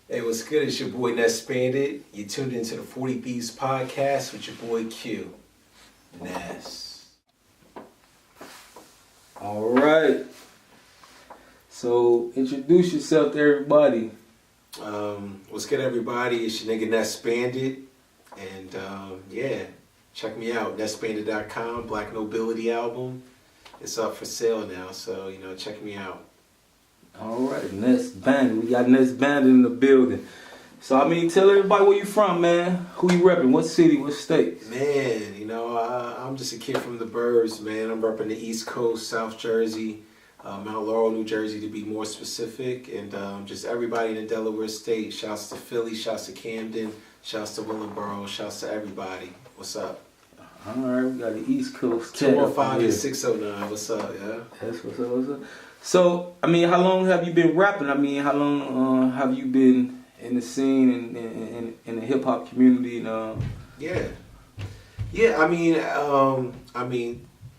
Hey, what's good? It's your boy Nes Bandit. You tuned into the 40 Thieves podcast with your boy Q. Nes. All right. So introduce yourself to everybody. What's good, everybody? It's your nigga Nes Bandit. And yeah, check me out. NesBandit.com, Black Nobility album. It's up for sale now, so check me out. All right, Nes Bandit. We got Nes Bandit in the building. So tell everybody where you from, man. Who you repping? What city? What state? Man, I'm just a kid from the burbs, man. I'm repping the East Coast, South Jersey, Mount Laurel, New Jersey to be more specific, and just everybody in the Delaware state. Shouts to Philly, shouts to Camden, shouts to Willingboro, shouts to everybody. What's up? All right, we got the East Coast. 215 and 609. What's up, yeah? That's what's up. So, how long have you been rapping? How long have you been in the scene and in the hip hop community? Yeah.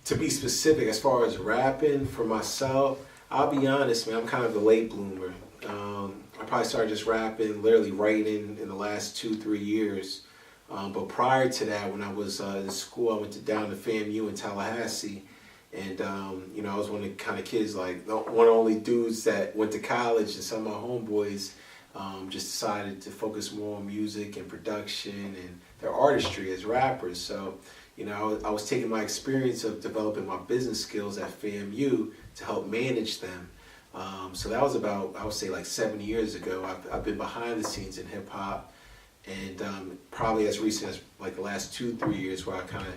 To be specific, as far as rapping for myself, I'll be honest, man. I'm kind of a late bloomer. I probably started just rapping, literally writing in the last 2-3 years. But prior to that, when I was in school, I went down to FAMU in Tallahassee. And, I was one of the kind of kids, like one of the only dudes that went to college, and some of my homeboys just decided to focus more on music and production and their artistry as rappers. So, I was taking my experience of developing my business skills at FAMU to help manage them. So that was about, I would say, like 7 years ago. I've been behind the scenes in hip hop, and probably as recent as like the last 2-3 years, where I kind of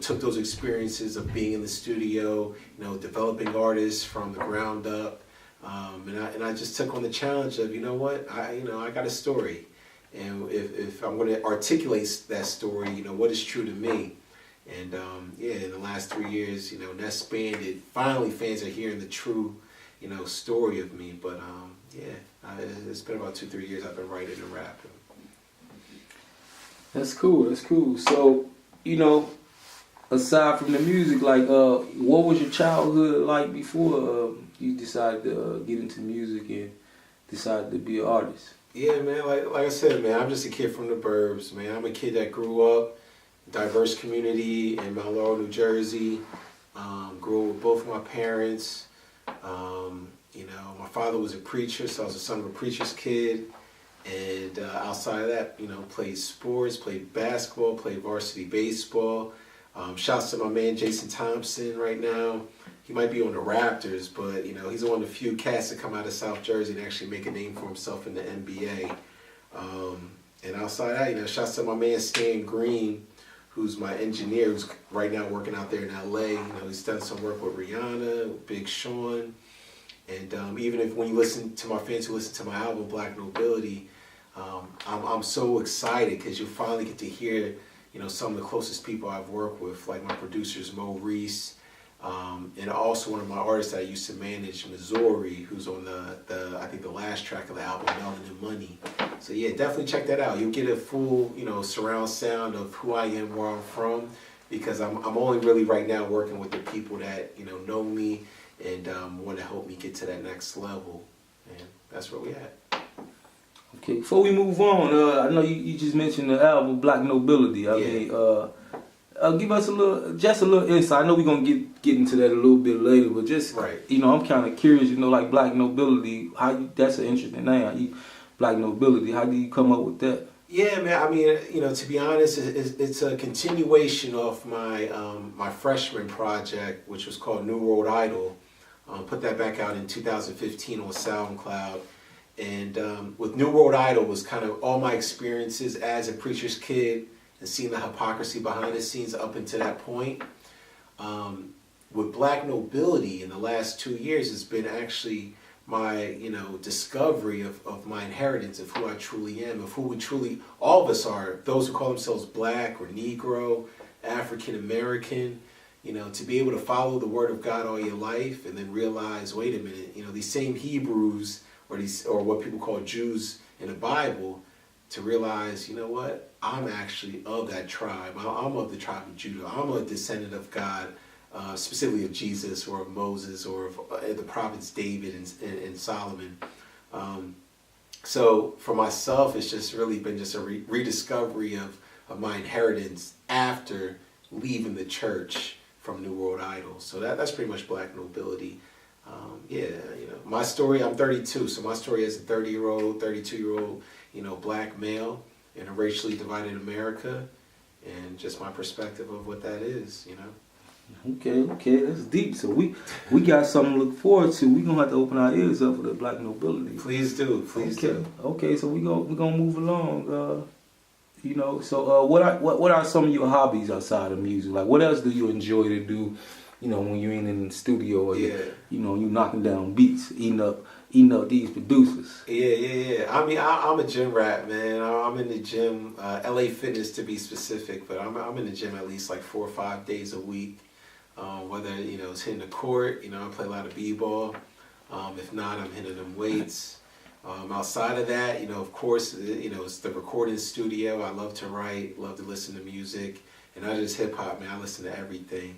took those experiences of being in the studio, developing artists from the ground up, and I just took on the challenge of, I got a story, and if I'm going to articulate that story, what is true to me, and in the last 3 years, Nes Bandit, finally fans are hearing the true, story of me, but it's been about 2-3 years I've been writing and rapping. That's cool. So, aside from the music, what was your childhood like before you decided to get into music and decided to be an artist? Yeah, man, like I said, man, I'm just a kid from the burbs, man. I'm a kid that grew up in a diverse community in Mount Laurel, New Jersey. Grew up with both my parents. My father was a preacher, so I was the son of a preacher's kid. And outside of that, played sports, played basketball, played varsity baseball. Shouts to my man Jason Thompson right now. He might be on the Raptors, but he's one of the few cats that come out of South Jersey and actually make a name for himself in the NBA. And outside of that, shouts to my man Stan Green, who's my engineer, who's right now working out there in LA. He's done some work with Rihanna, with Big Sean. And even if when you listen to my fans who listen to my album, Black Nobility, I'm so excited because you finally get to hear some of the closest people I've worked with, like my producers Mo Reese, and also one of my artists that I used to manage, Missouri, who's on I think the last track of the album, Melanin and Money. So yeah, definitely check that out. You'll get a full surround sound of who I am, where I'm from, because I'm only really right now working with the people that know me and want to help me get to that next level, and that's where we at. Okay, before we move on, I know you just mentioned the album Black Nobility. Give us a little insight. I know we're gonna get into that a little bit later, but just right. I'm kind of curious. Like Black Nobility, that's an interesting name. Black Nobility. How do you come up with that? Yeah, man. To be honest, it's a continuation of my my freshman project, which was called New World Idol. Put that back out in 2015 on SoundCloud. And with New World Idol was kind of all my experiences as a preacher's kid and seeing the hypocrisy behind the scenes up until that point. With Black Nobility in the last 2 years, it's been actually my discovery of my inheritance, of who I truly am, of who we truly, all of us are, those who call themselves Black or Negro, African American. To be able to follow the Word of God all your life and then realize, wait a minute, these same Hebrews or what people call Jews in the Bible, to realize, what, I'm actually of that tribe. I'm of the tribe of Judah. I'm a descendant of God, specifically of Jesus or of Moses or of the prophets David and Solomon. So for myself, it's just really been just a rediscovery of my inheritance after leaving the church from New World Idol. So that's pretty much Black Nobility. Yeah, my story, I'm 32, so my story is a 30-year-old, 32-year-old, Black male in a racially divided America, and just my perspective of what that is. Okay, that's deep. So we got something to look forward to. We gonna have to open our ears up for the Black Nobility. Please do. Okay, so we gonna move along. So what are some of your hobbies outside of music? Like, what else do you enjoy to do? When you're in the studio, or you knocking down beats, eating up these producers. Yeah. I mean, I'm a gym rat, man. I'm in the gym, LA Fitness to be specific, but I'm in the gym at least like 4 or 5 days a week. Whether it's hitting the court, I play a lot of b-ball. If not, I'm hitting them weights. Outside of that, of course, it's the recording studio. I love to write, love to listen to music, and not just hip hop, man. I listen to everything.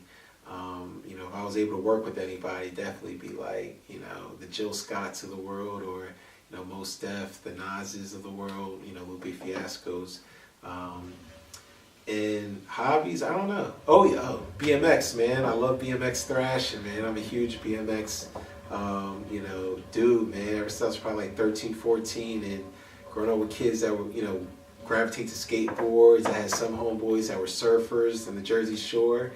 If I was able to work with anybody, definitely be like, the Jill Scotts of the world, or, Mos Def, the Nas's of the world, Lupe Fiasco's. And hobbies, I don't know. BMX, man. I love BMX thrashing, man. I'm a huge BMX, dude, man. Ever since I was probably like 13, 14, and growing up with kids that were, gravitate to skateboards. I had some homeboys that were surfers in the Jersey Shore.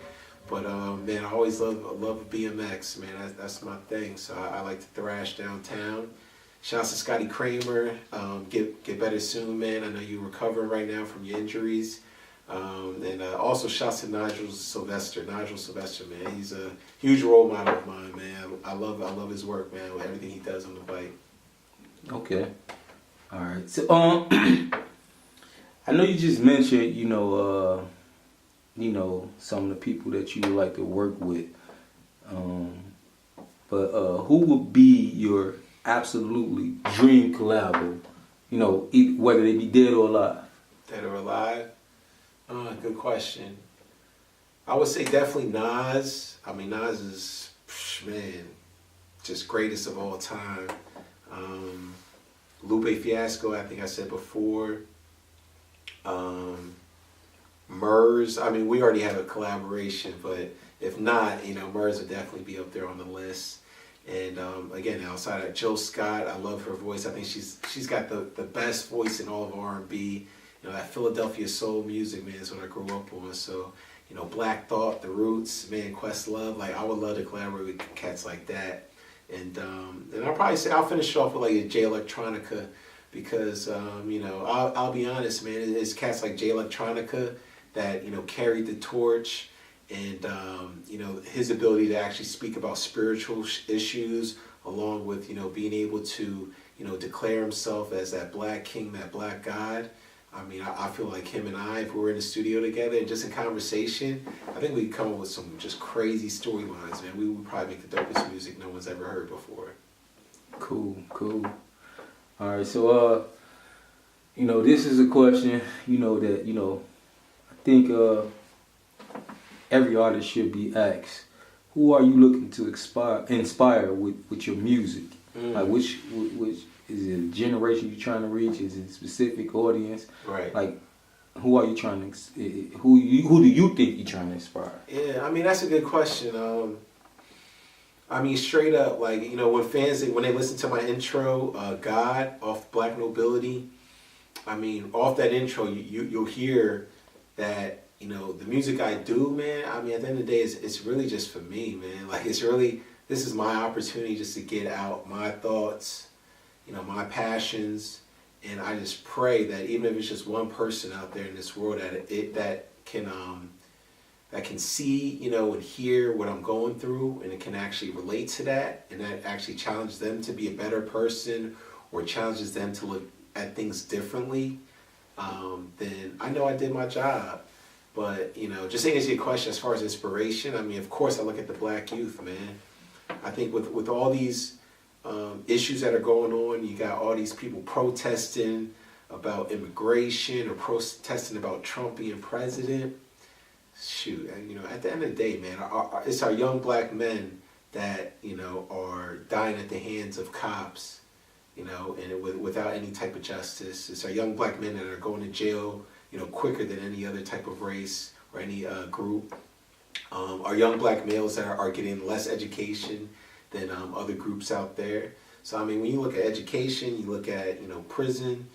But man, I always love BMX, man. That's my thing. So I like to thrash downtown. Shouts to Scotty Kramer. Get better soon, man. I know you're recovering right now from your injuries. And also shouts to Nigel Sylvester, man. He's a huge role model of mine, man. I love his work, man. With everything he does on the bike. Okay. All right. So I know you just mentioned, some of the people that you would like to work with. But who would be your absolutely dream collabo? Whether they be dead or alive. Dead or alive? Good question. I would say definitely Nas. I mean, Nas is, man, just greatest of all time. Lupe Fiasco, I think I said before. Murs, I mean, we already have a collaboration, but if not, Murs would definitely be up there on the list. And again, outside of Jill Scott, I love her voice. I think she's got the best voice in all of R&B. That Philadelphia soul music, man, is what I grew up on. So, Black Thought, The Roots, man, Questlove, like I would love to collaborate with cats like that. And I'll probably say I'll finish off with like a J Electronica, because I'll be honest, man, it's cats like J Electronica that carried the torch, and his ability to actually speak about spiritual issues, along with being able to declare himself as that Black king, that Black God. I mean, I feel like him and I, if we were in the studio together and just in conversation, I think we'd come up with some just crazy storylines, man. We would probably make the dopest music no one's ever heard before. Cool. All right, so this is a question that I think every artist should be asked. Who are you looking to inspire with your music? Like which is it a generation you're trying to reach? Is it a specific audience? Right. Like, who are you trying to? Who do you think you're trying to inspire? Yeah, I mean that's a good question. I mean straight up, like when fans when they listen to my intro, God off Black Nobility. I mean off that intro, you'll hear that the music I do, man. I mean at the end of the day, it's really just for me, man. Like this is my opportunity just to get out my thoughts, my passions, and I just pray that even if it's just one person out there in this world that can see, and hear what I'm going through, and it can actually relate to that, and that actually challenges them to be a better person, or challenges them to look at things differently, then I know I did my job. But, just to answer your question as far as inspiration, I mean, of course I look at the Black youth, man. I think with all these issues that are going on, you got all these people protesting about immigration or protesting about Trump being president. Shoot, at the end of the day, man, it's our young Black men that, are dying at the hands of cops, you know, and without any type of justice. It's our young black men that are going to jail, you know, quicker than any other type of race or any group. Our young black males that are getting less education than other groups out there. So, I mean, when you look at education, you look at, you know, prison,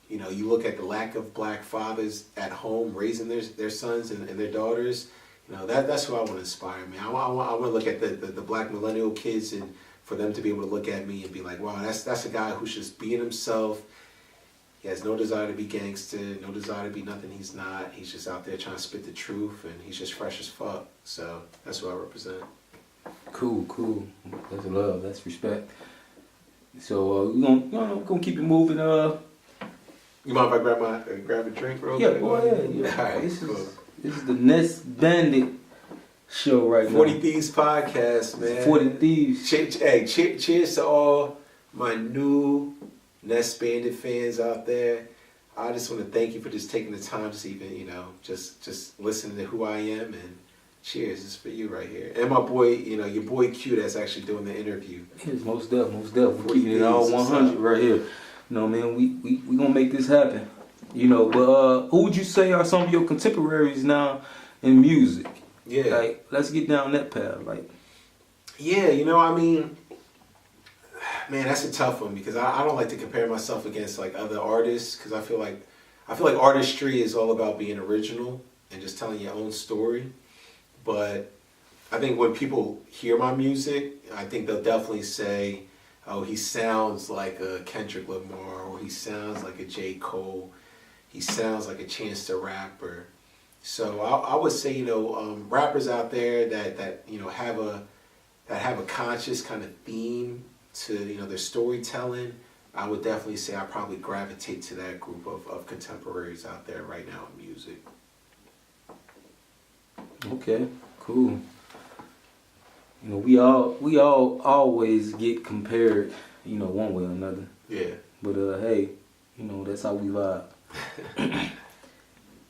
you know, you look at the lack of black fathers at home raising their sons and their daughters, you know, that's who I want to inspire me. I want to look at the black millennial kids and for them to be able to look at me and be like, wow, that's a guy who's just being himself. He has no desire to be gangster, no desire to be nothing he's not. He's just out there trying to spit the truth, and he's just fresh as fuck. So that's who I represent. Cool. That's love. That's respect. So we're gonna keep it moving. You mind if I grab a drink real quick? Yeah, go ahead. Yeah. All right, This cool. is the Nes Bandit show right 40 now. Thieves podcast, man. 40 Thieves. Cheers to all my new Nes Bandit fans out there. I just want to thank you for just taking the time to even, you know, just listening to who I am, and cheers. This is for you right here. And my boy, you know, your boy Q that's actually doing the interview. Yes, most definitely. We're keeping it all 100 right here. You know, man, we gonna make this happen. You know, but who would you say are some of your contemporaries now in music? Yeah. Like, let's get down that path. Like, yeah, you know, I mean, man, that's a tough one because I don't like to compare myself against like other artists because I feel like artistry is all about being original and just telling your own story. But I think when people hear my music, I think they'll definitely say, oh, he sounds like a Kendrick Lamar, or he sounds like a J. Cole, he sounds like a Chance the Rapper. So I would say, you know, rappers out there that you know have a conscious kind of theme to, you know, their storytelling, I would definitely say I probably gravitate to that group of contemporaries out there right now in music. okay, cool. You know, we all always get compared, you know, one way or another. Yeah. But hey, you know, that's how we vibe.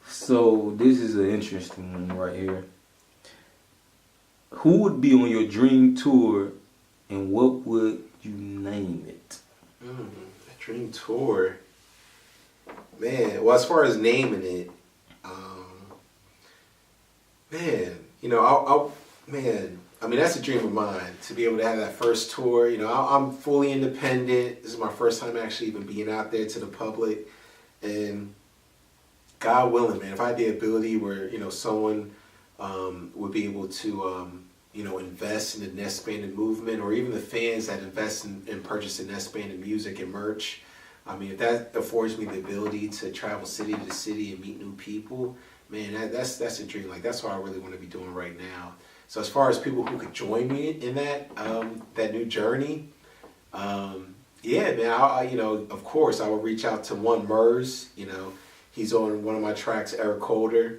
So this is an interesting one right here. Who would be on your dream tour, and what would you name it? A dream tour, man. Well, as far as naming it, man, you know, man. I mean, that's a dream of mine to be able to have that first tour. You know, I'm fully independent. This is my first time actually even being out there to the public, and God willing, man, if I had the ability where, you know, someone would be able to, you know, invest in the Nes Bandit movement, or even the fans that invest in purchasing Nes Bandit music and merch. I mean, if that affords me the ability to travel city to city and meet new people, man, that's a dream. Like, that's what I really want to be doing right now. So as far as people who could join me in that new journey, yeah, man, I you know, of course, I would reach out to Murs. You know, he's on one of my tracks, Eric Holder.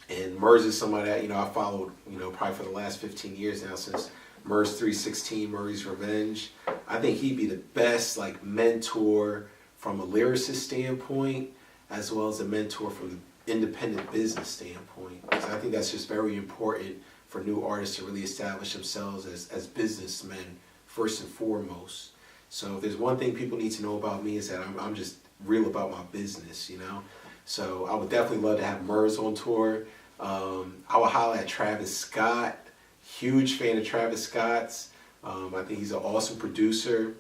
And Murs is somebody that, you know, I followed, you know, probably for the last 15 years now, since Murs 316, Murray's Revenge. I think he'd be the best, like, mentor from a lyricist standpoint, as well as a mentor from the independent business standpoint. Because I think that's just very important for new artists to really establish themselves as businessmen, first and foremost. So if there's one thing people need to know about me, is that I'm just real about my business, you know? So I would definitely love to have Murs on tour. I would holler at Travis Scott. Huge fan of Travis Scott's. I think he's an awesome producer.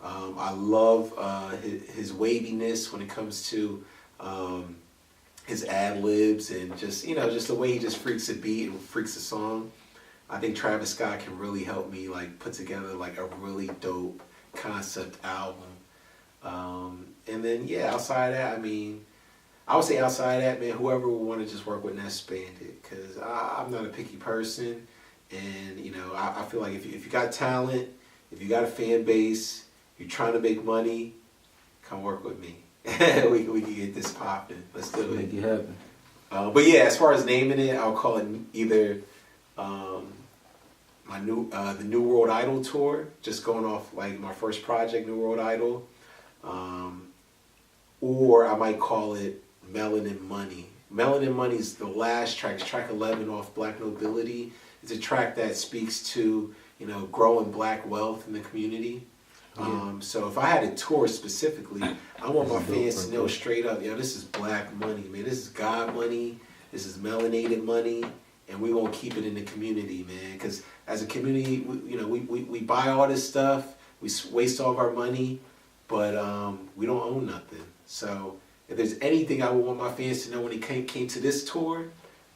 I love his waviness when it comes to his ad-libs and just, you know, just the way he just freaks a beat and freaks a song. I think Travis Scott can really help me, like, put together like a really dope concept album. And then, yeah, outside of that, I mean, I would say outside of that, man, whoever would want to just work with Nes Bandit, because I'm not a picky person. And, you know, I feel like if you got talent, if you got a fan base, you're trying to make money, come work with me. we can get this popping. Let's do it. Make it happen. But yeah, as far as naming it, I'll call it either the New World Idol tour, just going off like my first project, New World Idol, or I might call it Melanin Money. Melanin Money is the last track, it's track 11 off Black Nobility. It's a track that speaks to, you know, growing black wealth in the community. So if I had a tour specifically, I want my fans to know straight up, yo, this is black money, man. This is God money. This is melanated money, and we won't keep it in the community, man. Because as a community, we buy all this stuff, we waste all of our money, but we don't own nothing. So if there's anything I would want my fans to know when they came to this tour,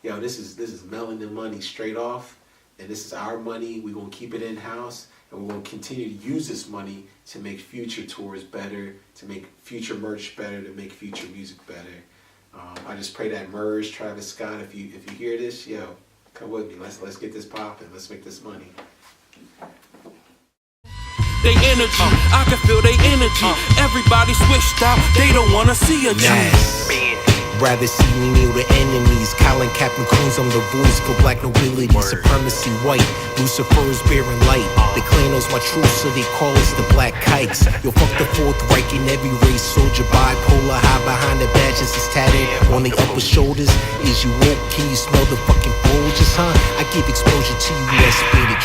yo, this is melanin money straight off, and this is our money. We're gonna keep it in house. And we're going to continue to use this money to make future tours better, to make future merch better, to make future music better. I just pray that Merge, Travis Scott, if you hear this, yo, come with me. Let's get this popping. Let's make this money. They energy, I can feel they energy. Everybody switched out, they don't wanna see a change. Rather see me kneel to enemies. Colin Captain Coons, I'm the voice for black nobility. Supremacy white, Lucifer is bearing light. The clan knows my truth, so they call us the Black Kikes. Yo, fuck the Fourth Reich in every race. Soldier bipolar, high behind the badges is tatted on the upper shoulders. Is you woke? Can you smell the fucking bulges, huh? I give exposure to you, Nes Bandit